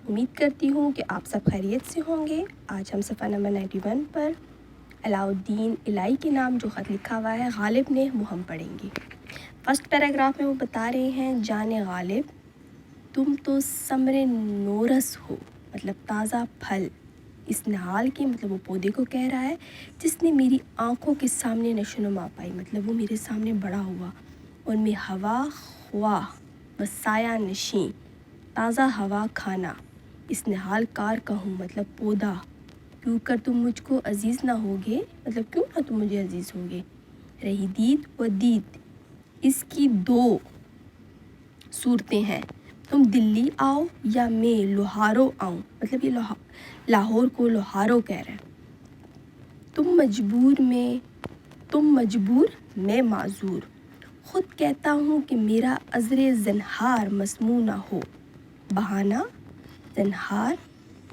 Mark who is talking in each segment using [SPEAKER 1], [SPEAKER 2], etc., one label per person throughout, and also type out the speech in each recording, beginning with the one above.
[SPEAKER 1] امید کرتی ہوں کہ آپ سب خیریت سے ہوں گے۔ آج ہم صفحہ نمبر 91 پر علاؤالدین الہی کے نام جو خط لکھا ہوا ہے غالب نے وہ ہم پڑھیں گے۔ فرسٹ پیراگراف میں وہ بتا رہے ہیں، جانے غالب تم تو ثمر نورس ہو، مطلب تازہ پھل، اس نہال کے مطلب وہ پودے کو کہہ رہا ہے جس نے میری آنکھوں کے سامنے نشو نما پائی، مطلب وہ میرے سامنے بڑا ہوا، اور میں ہوا خواہ و سایہ نشیں، تازہ ہوا کھانا، اس نہال کار کا ہوں، مطلب پودا، کیوں کر تم مجھ کو عزیز نہ ہوگے، مطلب کیوں نہ تم مجھے عزیز ہوگے۔ رہی دید و دید، اس کی دو صورتیں ہیں، تم دلی آؤ یا میں لوہارو آؤں، مطلب یہ لاہور کو لوہارو کہہ رہے ہیں۔ تم مجبور میں معذور، خود کہتا ہوں کہ میرا عذر زنہار مسموع نہ ہو، بہانہ زنہار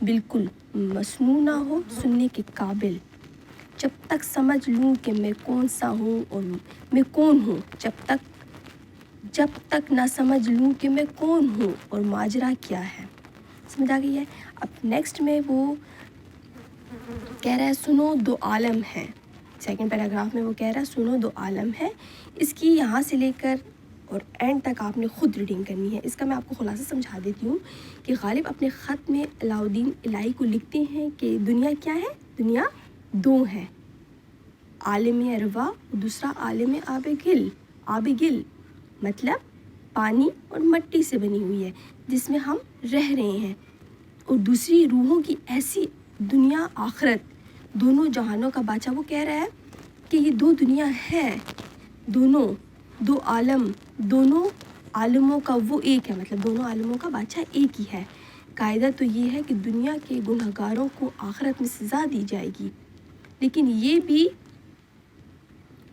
[SPEAKER 1] بالکل مسموع نہ ہو سننے کے قابل، جب تک سمجھ لوں کہ میں کون سا ہوں اور میں کون ہوں، جب تک نہ سمجھ لوں کہ میں کون ہوں اور ماجرا کیا ہے۔ سمجھ آ گئی ہے۔ اب نیکسٹ میں وہ کہہ رہا ہے سنو دو عالم ہے، سیکنڈ پیراگراف میں وہ کہہ رہا ہے سنو دو عالم ہے، اس کی یہاں سے لے کر اور اینڈ تک آپ نے خود ریڈنگ کرنی ہے۔ اس کا میں آپ کو خلاصہ سمجھا دیتی ہوں کہ غالب اپنے خط میں علاؤالدین الہی کو لکھتے ہیں کہ دنیا کیا ہے، دنیا دو ہے، عالم ارواح اور دوسرا عالم آب گل، مطلب پانی اور مٹی سے بنی ہوئی ہے جس میں ہم رہ رہے ہیں، اور دوسری روحوں کی ایسی دنیا آخرت، دونوں جہانوں کا بادشاہ۔ وہ کہہ رہا ہے کہ یہ دو دنیا ہے، دو عالم، دونوں عالموں کا وہ ایک ہے، مطلب دونوں عالموں کا بادشاہ ایک ہی ہے۔ قاعدہ تو یہ ہے کہ دنیا کے گنہگاروں کو آخرت میں سزا دی جائے گی، لیکن یہ بھی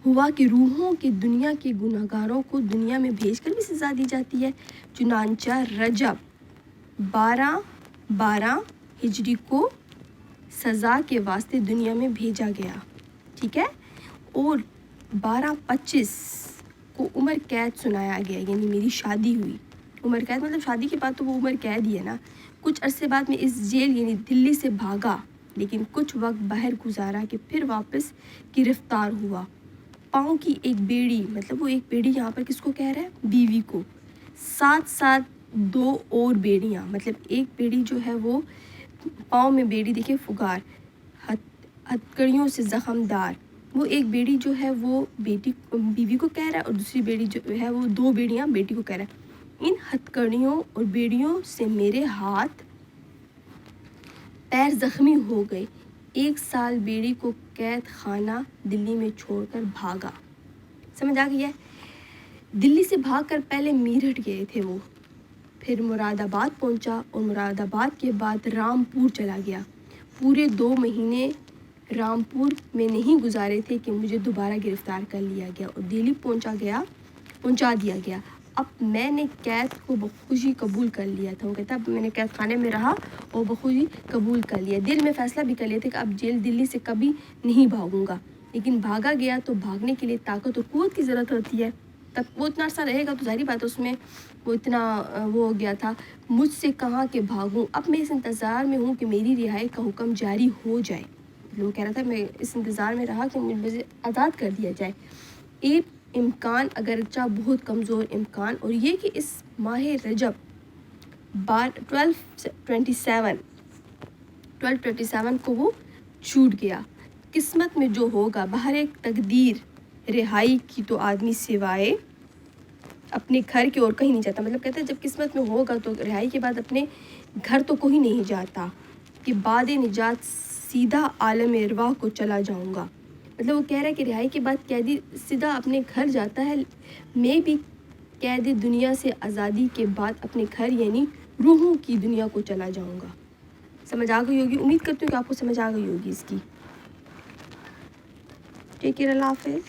[SPEAKER 1] ہوا کہ روحوں کے دنیا کے گنہگاروں کو دنیا میں بھیج کر بھی سزا دی جاتی ہے۔ چنانچہ رجب 12 ہجری کو سزا کے واسطے دنیا میں بھیجا گیا، ٹھیک ہے، اور 12/25 کو عمر قید سنایا گیا، یعنی میری شادی ہوئی۔ عمر قید مطلب شادی کے بعد تو وہ عمر قید ہی ہے نا۔ کچھ عرصے بعد میں اس جیل یعنی دلی سے بھاگا، لیکن کچھ وقت باہر گزارا کہ پھر واپس گرفتار ہوا۔ پاؤں کی ایک بیڑی، مطلب وہ ایک بیڑی یہاں پر کس کو کہہ رہا ہے، بیوی کو، ساتھ دو اور بیڑیاں، مطلب ایک بیڑی جو ہے وہ پاؤں میں بیڑی دیکھے فگار، ہتھکڑیوں سے زخم دار، وہ ایک بیڑی جو ہے وہ بیوی کو کہہ رہا ہے، اور دوسری بیڑی جو ہے وہ دو بیڑیاں بیٹی کو کہہ رہا ہے۔ ان ہتھکڑیوں اور بیڑیوں سے میرے ہاتھ پیر زخمی ہو گئے، 1 سال بیڑی کو قید خانہ دلی میں چھوڑ کر بھاگا۔ سمجھ آ گئی ہے۔ دلی سے بھاگ کر پہلے میرٹھ گئے تھے وہ، پھر مراد آباد پہنچا، اور مراد آباد کے بعد رامپور چلا گیا۔ پورے 2 مہینے رامپور میں نہیں گزارے تھے کہ مجھے دوبارہ گرفتار کر لیا گیا اور دلی پہنچا دیا گیا۔ اب میں نے قید کو بخوشی قبول کر لیا تھا، وہ کہتا اب میں نے قید خانے میں رہا اور بخوشی قبول کر لیا، دل میں فیصلہ بھی کر لیا تھا کہ اب جیل دلی سے کبھی نہیں بھاگوں گا، لیکن بھاگا گیا تو بھاگنے کے لیے طاقت اور قوت کی ضرورت ہوتی ہے، تب وہ اتنا عرصہ رہے گا تو ظاہری بات ہے اس میں وہ اتنا وہ ہو گیا تھا۔ مجھ سے کہاں کہ بھاگوں، اب میں اس انتظار میں ہوں کہ میری رہائی کا حکم جاری ہو جائے، وہ کہہ رہا تھا میں اس انتظار میں رہا کہ مجھے آزاد کر دیا جائے۔ ایک امکان، اگرچہ بہت کمزور امکان، اور یہ کہ اس ماہ رجب 12/27 کو وہ چھوٹ گیا۔ قسمت میں جو ہوگا، بہر ایک تقدیر رہائی کی تو آدمی سوائے اپنے گھر کے اور کہیں نہیں جاتا، مطلب کہتا ہے جب قسمت میں ہوگا تو رہائی کے بعد اپنے گھر تو کوئی نہیں جاتا، کہ بعد نجات سیدھا عالم ارواح کو چلا جاؤں گا، مطلب وہ کہہ رہا ہے کہ رہائی کے بعد قیدی سیدھا اپنے گھر جاتا ہے، میں بھی قید دنیا سے آزادی کے بعد اپنے گھر یعنی روحوں کی دنیا کو چلا جاؤں گا۔ سمجھ آ گئی ہوگی، امید کرتی ہوں کہ آپ کو سمجھ آ گئی ہوگی اس کی۔ ٹیک کیئر، اللہ حافظ۔